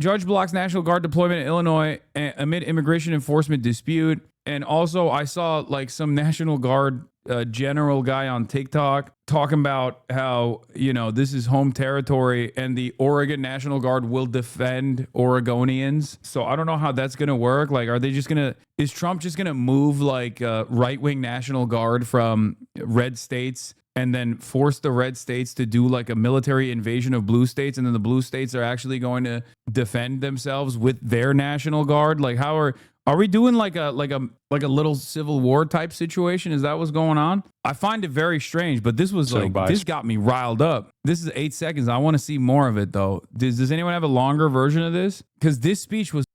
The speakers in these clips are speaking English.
Judge blocks National Guard deployment in Illinois amid immigration enforcement dispute. And also, I saw like some National Guard general guy on TikTok talking about how, you know, this is home territory and the Oregon National Guard will defend Oregonians. So I don't know how that's going to work. Like, are they just going to, is Trump just going to move like right-wing National Guard from red states and then force the red states to do like a military invasion of blue states, and then the blue states are actually going to defend themselves with their National Guard? Like, how are we doing like a little Civil War type situation? Is that what's going on? I find it very strange, but this was this got me riled up. This is 8 seconds. I want to see more of it though. Does anyone have a longer version of this? Because this speech was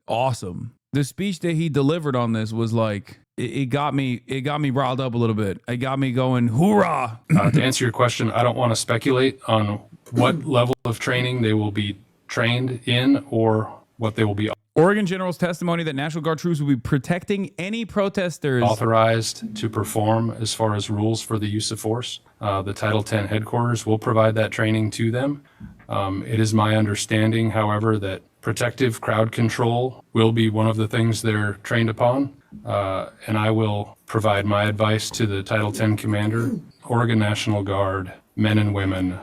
awesome. The speech that he delivered on this was like, it got me riled up a little bit. It got me going, hoorah. To answer your question, I don't want to speculate on what level of training they will be trained in or what they will be Oregon General's testimony that National Guard troops will be protecting any protesters authorized to perform as far as rules for the use of force. The Title 10 headquarters will provide that training to them. It is my understanding, however, that protective crowd control will be one of the things they're trained upon. And I will provide my advice to the Title 10 commander. Oregon National Guard men and women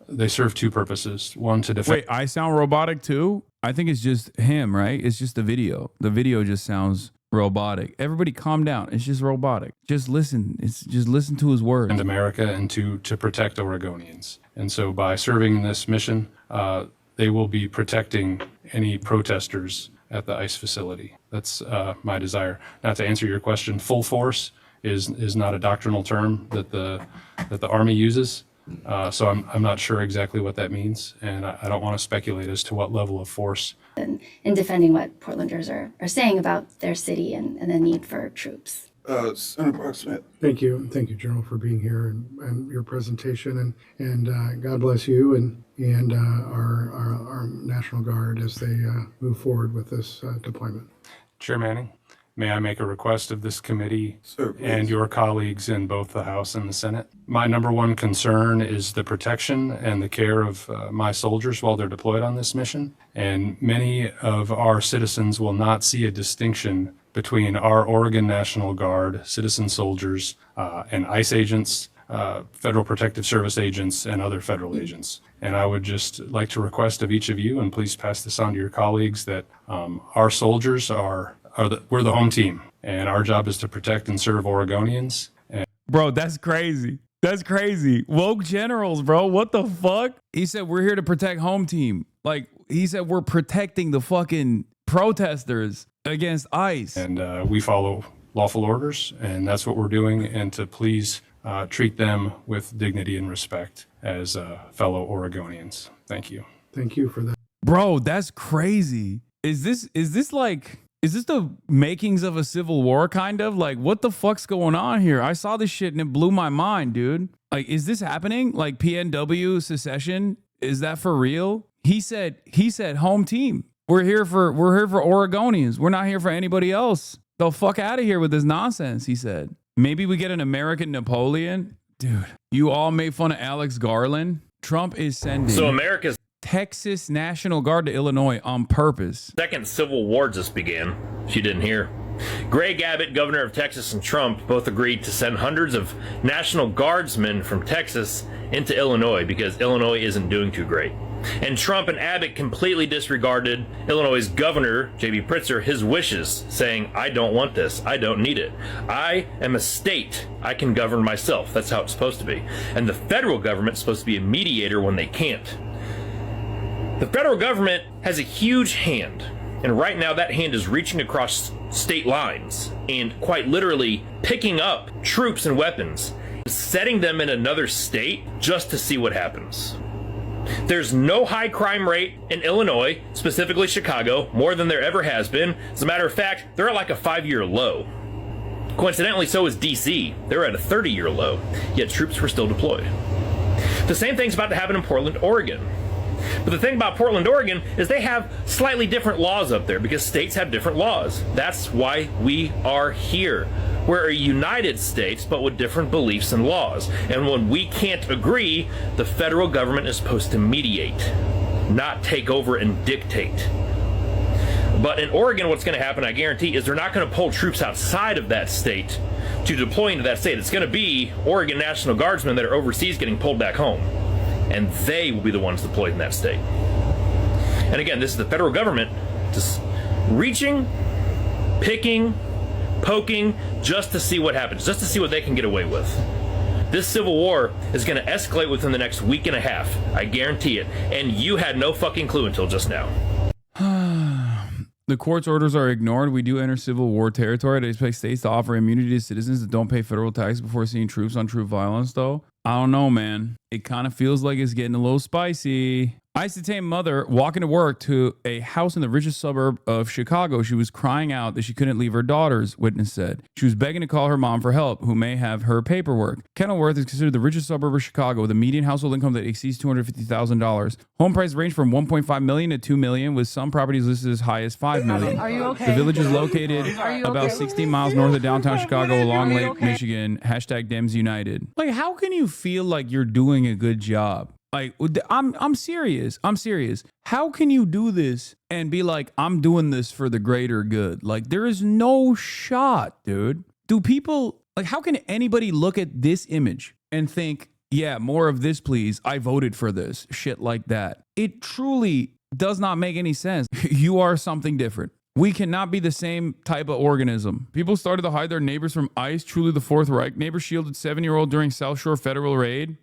they serve two purposes. One, to defend. Wait, I sound robotic too? I think it's just him, right? It's just the video. The video just sounds robotic. Everybody calm down. It's just robotic. Just listen. Just listen to his words. And America, and to protect Oregonians. And so by serving in this mission, they will be protecting any protesters at the ICE facility. That's my desire. Now, to answer your question, full force is not a doctrinal term that the Army uses. So I'm not sure exactly what that means, and I don't want to speculate as to what level of force. In defending what Portlanders are saying about their city and the need for troops. Senator Smith. Thank you, General, for being here and your presentation, and God bless you and our National Guard as they move forward with this deployment. Chair Manning, may I make a request of this committee? Sir, and your colleagues in both the House and the Senate? My number one concern is the protection and the care of my soldiers while they're deployed on this mission. And many of our citizens will not see a distinction between our Oregon National Guard, citizen soldiers, and ICE agents, Federal Protective Service agents, and other federal agents. And I would just like to request of each of you, and please pass this on to your colleagues, that our soldiers we're the home team, and our job is to protect and serve Oregonians. Bro, that's crazy. That's crazy. Woke generals, bro. What the fuck? He said, we're here to protect home team. Like, he said, we're protecting the fucking protesters against ICE. And we follow lawful orders, and that's what we're doing. And to please treat them with dignity and respect as fellow Oregonians. Thank you. Thank you for that. Bro, that's crazy. Is this the makings of a civil war, kind of? Like, what the fuck's going on here? I saw this shit and it blew my mind, dude. Like, is this happening? Like, PNW secession? Is that for real? He said, home team. We're here for Oregonians. We're not here for anybody else. The fuck out of here with this nonsense, he said. Maybe we get an American Napoleon? Dude, you all made fun of Alex Garland. Trump is sending America's Texas National Guard to Illinois on purpose. second civil war just began, if you didn't hear. Greg Abbott, governor of Texas, and Trump both agreed to send hundreds of National Guardsmen from Texas into Illinois because Illinois isn't doing too great. And Trump and Abbott completely disregarded Illinois' governor, J.B. Pritzker, his wishes, saying, I don't want this. I don't need it. I am a state. I can govern myself. That's how it's supposed to be. And the federal government's supposed to be a mediator when they can't. The federal government has a huge hand, and right now that hand is reaching across state lines and quite literally picking up troops and weapons, setting them in another state just to see what happens. There's no high crime rate in Illinois, specifically Chicago, more than there ever has been. As a matter of fact, they're at like a 5-year low. Coincidentally, so is DC. They're at a 30-year low, yet troops were still deployed. The same thing's about to happen in Portland, Oregon. But the thing about Portland, Oregon is they have slightly different laws up there because states have different laws. That's why we are here. We're a united states, but with different beliefs and laws. And when we can't agree, the federal government is supposed to mediate. not take over and dictate. But in Oregon, what's going to happen, I guarantee, is they're not going to pull troops outside of that state to deploy into that state. It's going to be Oregon National Guardsmen that are overseas getting pulled back home. And they will be the ones deployed in that state. And again, this is the federal government just reaching, picking, poking, just to see what happens, just to see what they can get away with. This civil war is going to escalate within the next week and a half. I guarantee it. And you had no fucking clue until just now. The court's orders are ignored. We do enter civil war territory. They expect states to offer immunity to citizens that don't pay federal taxes before seeing troops on troop violence, though. I don't know, man. It kind of feels like it's getting a little spicy. ICE detained mother walking to work to a house in the richest suburb of Chicago. She was crying out that she couldn't leave her daughters, witness said. She was begging to call her mom for help, who may have her paperwork. Kenilworth is considered the richest suburb of Chicago with a median household income that exceeds $250,000. Home prices range from $1.5 million to $2 million, with some properties listed as high as $5 million. Are you okay? The village is located about 16 miles north of downtown Chicago along Lake Michigan. Hashtag Dems United. Like, how can you feel like you're doing a good job? Like, I'm serious. I'm serious. How can you do this and be like, I'm doing this for the greater good? Like, there is no shot, dude. Do people, like, how can anybody look at this image and think, yeah, more of this, please. I voted for this. Shit like that. It truly does not make any sense. You are something different. We cannot be the same type of organism. People started to hide their neighbors from ICE. Truly the Fourth Reich. Neighbor shielded 7-year-old during South Shore federal raid.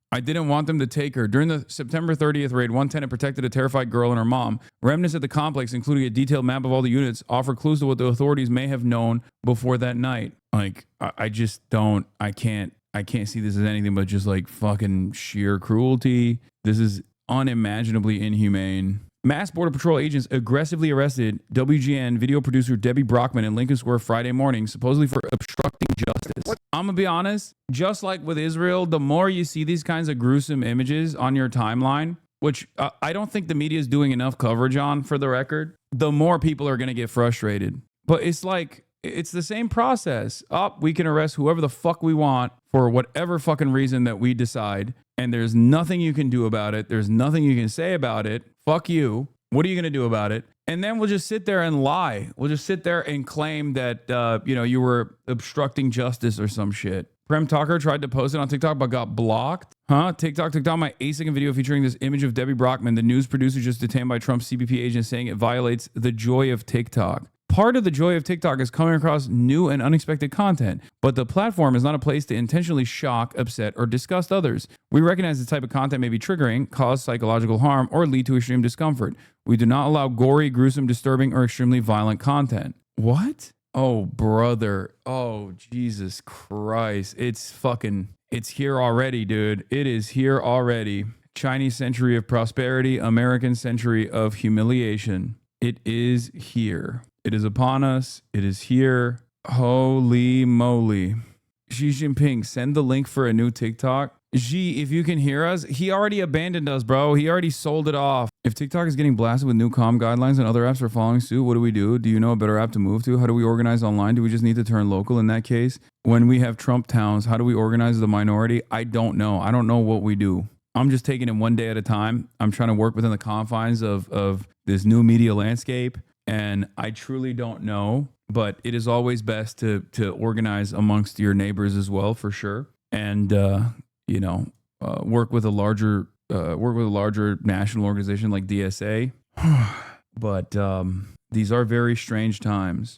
I didn't want them to take her. During the September 30th raid, one tenant protected a terrified girl and her mom. Remnants at the complex, including a detailed map of all the units, offer clues to what the authorities may have known before that night. Like, I just don't, I can't see this as anything but just like fucking sheer cruelty. This is unimaginably inhumane. Mass Border Patrol agents aggressively arrested WGN video producer Debbie Brockman in Lincoln Square Friday morning, supposedly for obstructing justice. I'm going to be honest, just like with Israel, the more you see these kinds of gruesome images on your timeline, which I don't think the media is doing enough coverage on, for the record, the more people are going to get frustrated. But it's like, it's the same process. We can arrest whoever the fuck we want for whatever fucking reason that we decide. And there's nothing you can do about it. There's nothing you can say about it. Fuck you. What are you going to do about it? And then we'll just sit there and lie. We'll just sit there and claim that, you were obstructing justice or some shit. Prem Tucker tried to post it on TikTok, but got blocked. TikTok took down my 8-second video featuring this image of Debbie Brockman, the news producer just detained by Trump's CBP agent, saying it violates the joy of TikTok. Part of the joy of TikTok is coming across new and unexpected content, but the platform is not a place to intentionally shock, upset, or disgust others. We recognize this type of content may be triggering, cause psychological harm, or lead to extreme discomfort. We do not allow gory, gruesome, disturbing, or extremely violent content. What? Oh, brother. Oh, Jesus Christ. It's here already, dude. It is here already. Chinese century of prosperity, American century of humiliation. It is here. It is upon us. It is here. Holy moly. Xi Jinping, send the link for a new TikTok. Xi, if you can hear us, he already abandoned us, bro. He already sold it off. If TikTok is getting blasted with new comm guidelines and other apps are following suit, what do we do? Do you know a better app to move to? How do we organize online? Do we just need to turn local in that case? When we have Trump towns, how do we organize the minority? I don't know. I don't know what we do. I'm just taking it one day at a time. I'm trying to work within the confines of this new media landscape. And I truly don't know, but it is always best to organize amongst your neighbors as well, for sure. And, work with a larger national organization like DSA. But these are very strange times.